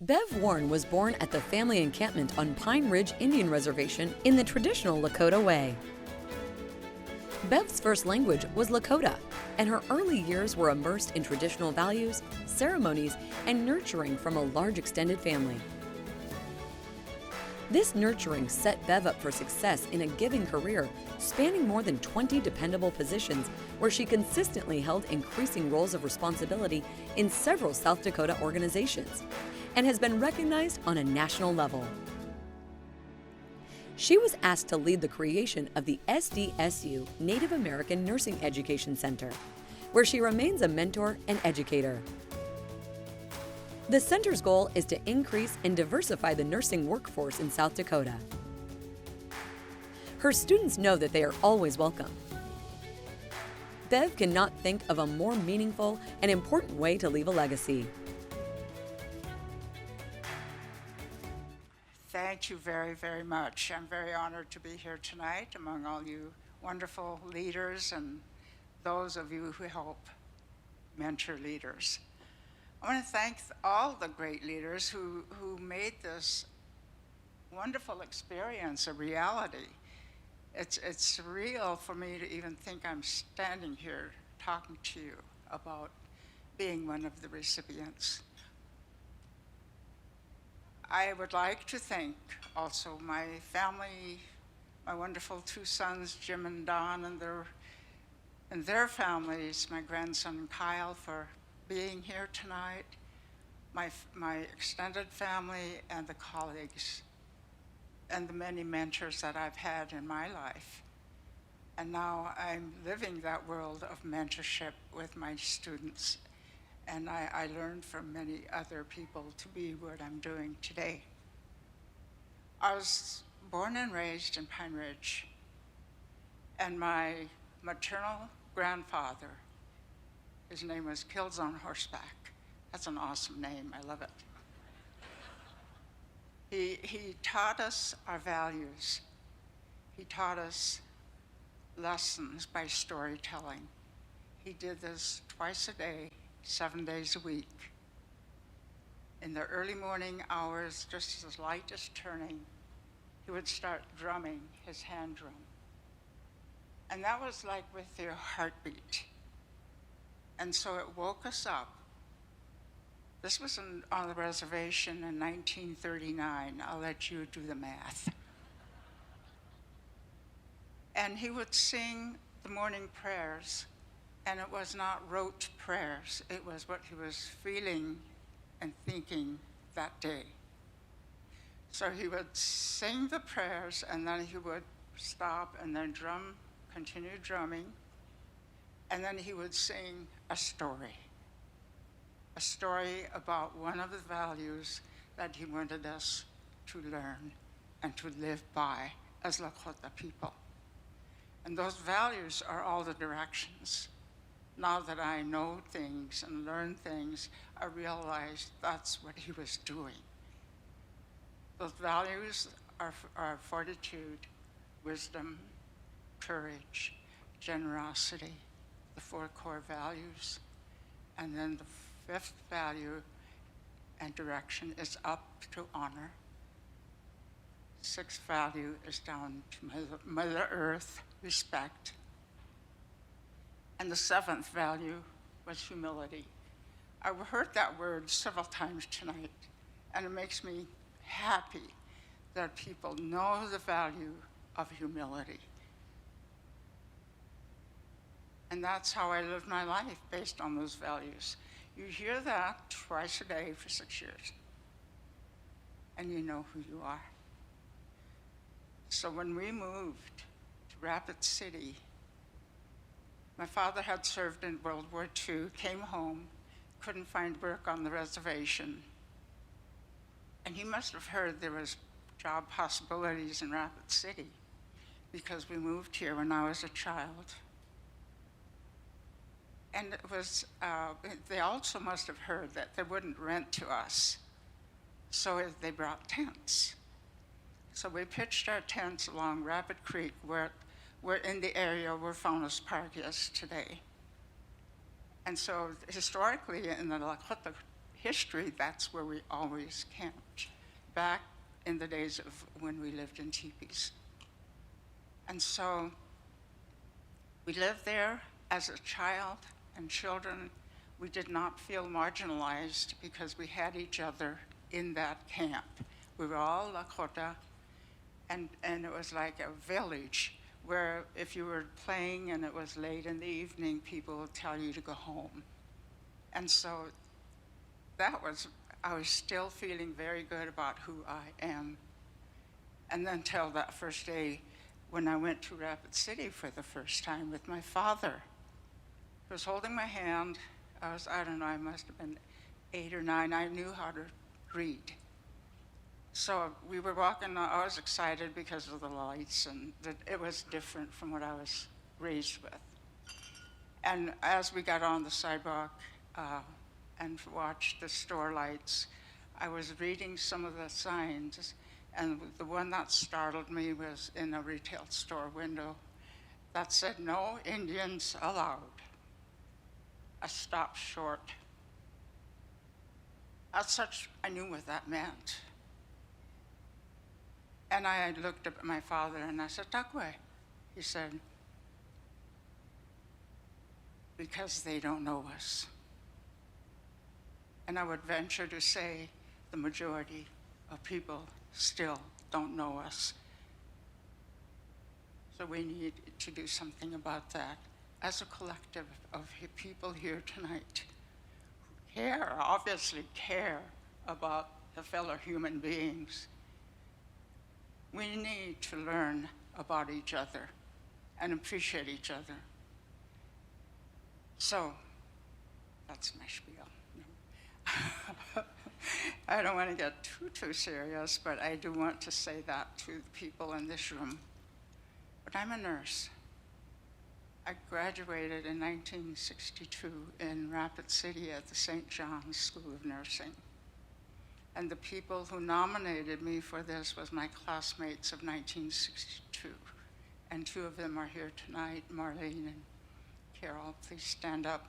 Bev Warne was born at the family encampment on Pine Ridge Indian Reservation in the traditional Lakota way. Bev's first language was Lakota, and her early years were immersed in traditional values, ceremonies, and nurturing from a large extended family. This nurturing set Bev up for success in a giving career, spanning more than 20 dependable positions where she consistently held increasing roles of responsibility in several South Dakota organizations, and has been recognized on a national level. She was asked to lead the creation of the SDSU Native American Nursing Education Center, where she remains a mentor and educator. The center's goal is to increase and diversify the nursing workforce in South Dakota. Her students know that they are always welcome. Bev cannot think of a more meaningful and important way to leave a legacy. Thank you very, very much. I'm very honored to be here tonight among all you wonderful leaders and those of you who help mentor leaders. I want to thank all the great leaders who made this wonderful experience a reality. It's surreal for me to even think I'm standing here talking to you about being one of the recipients. I would like to thank also my family, my wonderful two sons, Jim and Don, and their families, my grandson Kyle, for being here tonight, my extended family, and the colleagues, and the many mentors that I've had in my life. And now I'm living that world of mentorship with my students. And I learned from many other people to be what I'm doing today. I was born and raised in Pine Ridge, and my maternal grandfather, his name was Kills on Horseback. That's an awesome name, I love it. He taught us our values. He taught us lessons by storytelling. He did this twice a day, 7 days a week. In the early morning hours, just as light is turning, he would start drumming his hand drum. And that was like with your heartbeat. And so it woke us up. This was on the reservation in 1939. I'll let you do the math. And he would sing the morning prayers. And it was not rote prayers, it was what he was feeling and thinking that day. So he would sing the prayers, and then he would stop and then continue drumming, and then he would sing a story about one of the values that he wanted us to learn and to live by as Lakota people. And those values are all the directions. Now that I know things and learn things, I realize that's what he was doing. Those values are fortitude, wisdom, courage, generosity, the 4 core values. And then the 5th value and direction is up to honor. 6th value is down to Mother Earth, respect. And the 7th value was humility. I've heard that word several times tonight, and it makes me happy that people know the value of humility. And that's how I live my life, based on those values. You hear that twice a day for 6 years, and you know who you are. So when we moved to Rapid City, my father had served in World War II, came home, couldn't find work on the reservation. And he must have heard there was job possibilities in Rapid City because we moved here when I was a child. And it was, they also must have heard that they wouldn't rent to us. So they brought tents. So we pitched our tents along Rapid Creek, where we're in the area where Faunas Park is today. And so historically in the Lakota history, that's where we always camped, back in the days of when we lived in teepees. And so we lived there as a child and children. We did not feel marginalized because we had each other in that camp. We were all Dakota, and it was like a village where if you were playing and it was late in the evening, people would tell you to go home. And so I was still feeling very good about who I am. And then till that first day when I went to Rapid City for the first time with my father. He was holding my hand. I don't know, I must have been 8 or 9. I knew how to read. So we were walking, I was excited because of the lights, and that it was different from what I was raised with. And as we got on the sidewalk and watched the store lights, I was reading some of the signs, and the one that startled me was in a retail store window that said, "No Indians allowed." I stopped short. I knew what that meant. And I looked at my father and I said, "Takwe." He said, "Because they don't know us." And I would venture to say the majority of people still don't know us. So we need to do something about that as a collective of people here tonight who obviously care about the fellow human beings. We need to learn about each other and appreciate each other. So that's my spiel. I don't want to get too serious, but I do want to say that to the people in this room. But I'm a nurse. I graduated in 1962 in Rapid City at the St. John's School of Nursing. And the people who nominated me for this was my classmates of 1962. And 2 of them are here tonight, Marlene and Carol. Please stand up.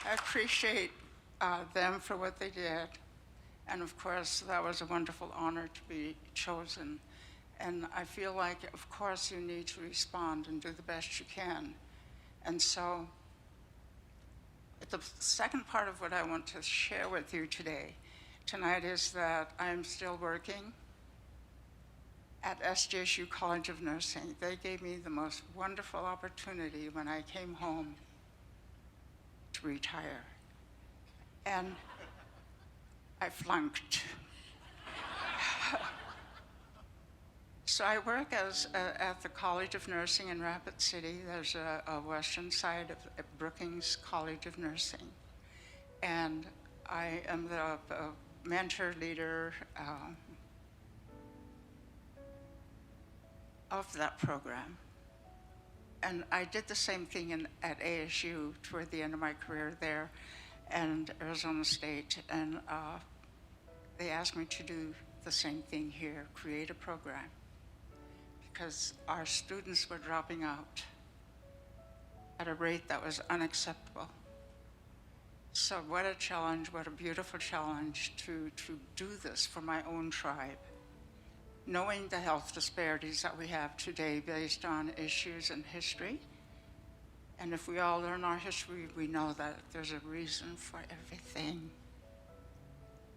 I appreciate them for what they did. And of course, that was a wonderful honor to be chosen. And I feel like, of course, you need to respond and do the best you can. And so the second part of what I want to share with you tonight is that I'm still working at SDSU College of Nursing. They gave me the most wonderful opportunity when I came home to retire. And I flunked. So I work at the College of Nursing in Rapid City. There's a western side of Brookings College of Nursing. And I am the mentor leader of that program. And I did the same thing at ASU toward the end of my career there and Arizona State. And they asked me to do the same thing here, create a program, because our students were dropping out at a rate that was unacceptable. So what a challenge, what a beautiful challenge to do this for my own tribe. Knowing the health disparities that we have today based on issues and history. And if we all learn our history, we know that there's a reason for everything.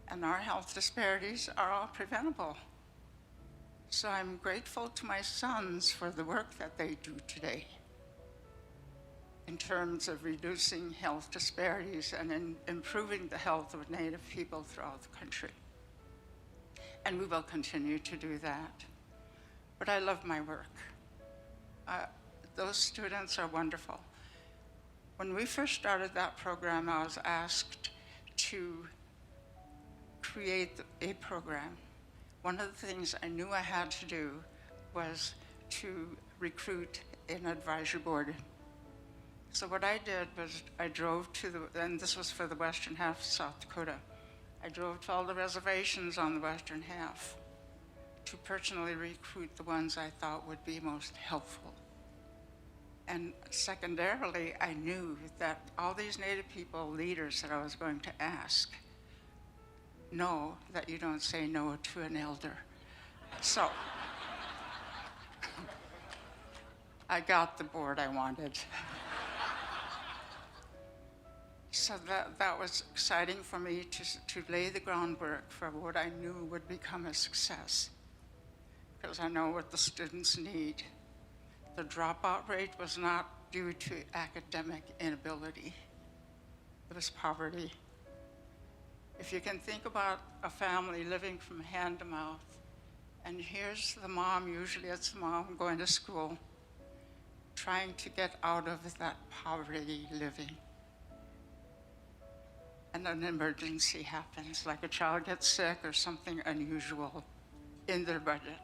And our health disparities are all preventable. So I'm grateful to my sons for the work that they do today in terms of reducing health disparities and in improving the health of Native people throughout the country. And we will continue to do that. But I love my work. Those students are wonderful. When we first started that program, I was asked to create a program. One of the things I knew I had to do was to recruit an advisory board. So what I did was I drove and this was for the western half of South Dakota. I drove to all the reservations on the western half to personally recruit the ones I thought would be most helpful. And secondarily, I knew that all these Native people leaders that I was going to ask know that you don't say no to an elder. So I got the board I wanted. So that was exciting for me to lay the groundwork for what I knew would become a success, because I know what the students need. The dropout rate was not due to academic inability. It was poverty. If you can think about a family living from hand to mouth, and here's the mom, usually it's the mom going to school, trying to get out of that poverty living. And an emergency happens, like a child gets sick or something unusual in their budget.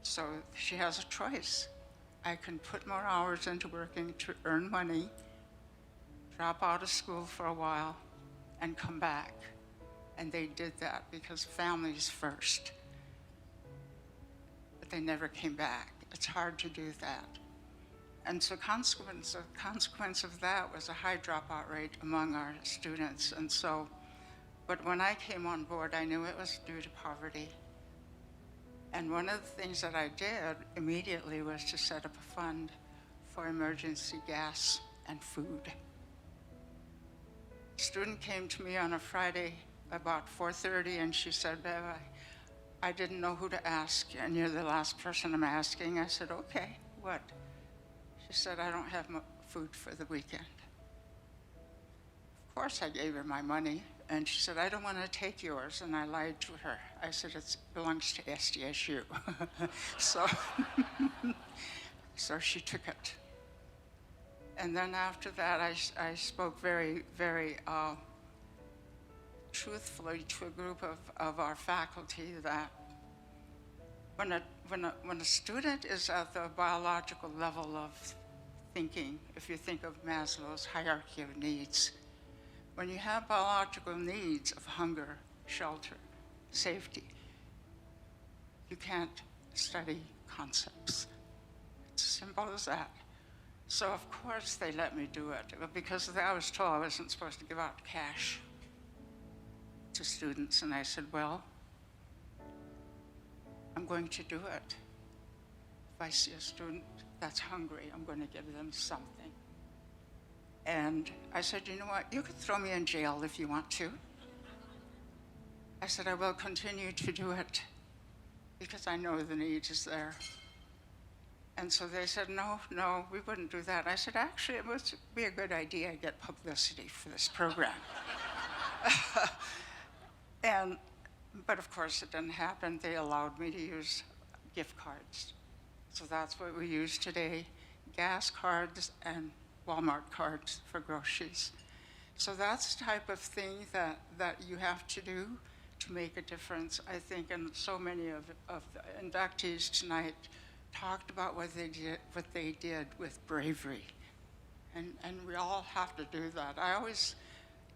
So she has a choice. I can put more hours into working to earn money, drop out of school for a while, and come back. And they did that because families first. But they never came back. It's hard to do that. And so consequence of that was a high dropout rate among our students. And so, but when I came on board, I knew it was due to poverty. And one of the things that I did immediately was to set up a fund for emergency gas and food. A student came to me on a Friday about 4:30 and she said, Bev, I didn't know who to ask, and you're the last person I'm asking. I said, okay, what? She said, I don't have food for the weekend. Of course, I gave her my money, and she said, I don't want to take yours, and I lied to her. I said, it belongs to SDSU. So she took it. And then after that, I spoke very, very truthfully to a group of our faculty that when a student is at the biological level of thinking, if you think of Maslow's hierarchy of needs, when you have biological needs of hunger, shelter, safety, you can't study concepts. It's as simple as that. So of course they let me do it, because I was told I wasn't supposed to give out cash to students, and I said, well, I'm going to do it. If I see a student that's hungry, I'm going to give them something. And I said, you know what, you could throw me in jail if you want to. I said, I will continue to do it because I know the need is there. And so they said, no, we wouldn't do that. I said, actually, it would be a good idea to get publicity for this program. But of course it didn't happen. They allowed me to use gift cards. So that's what we use today, gas cards and Walmart cards for groceries. So that's the type of thing that you have to do to make a difference, I think. And so many of the inductees tonight talked about what they did with bravery. And we all have to do that. I always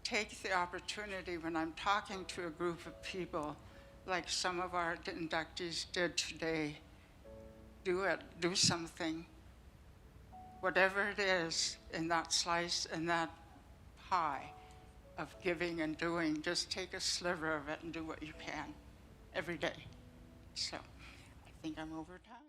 take the opportunity when I'm talking to a group of people, like some of our inductees did today, do something. Whatever it is in that slice, in that pie of giving and doing, just take a sliver of it and do what you can every day. So I think I'm over time.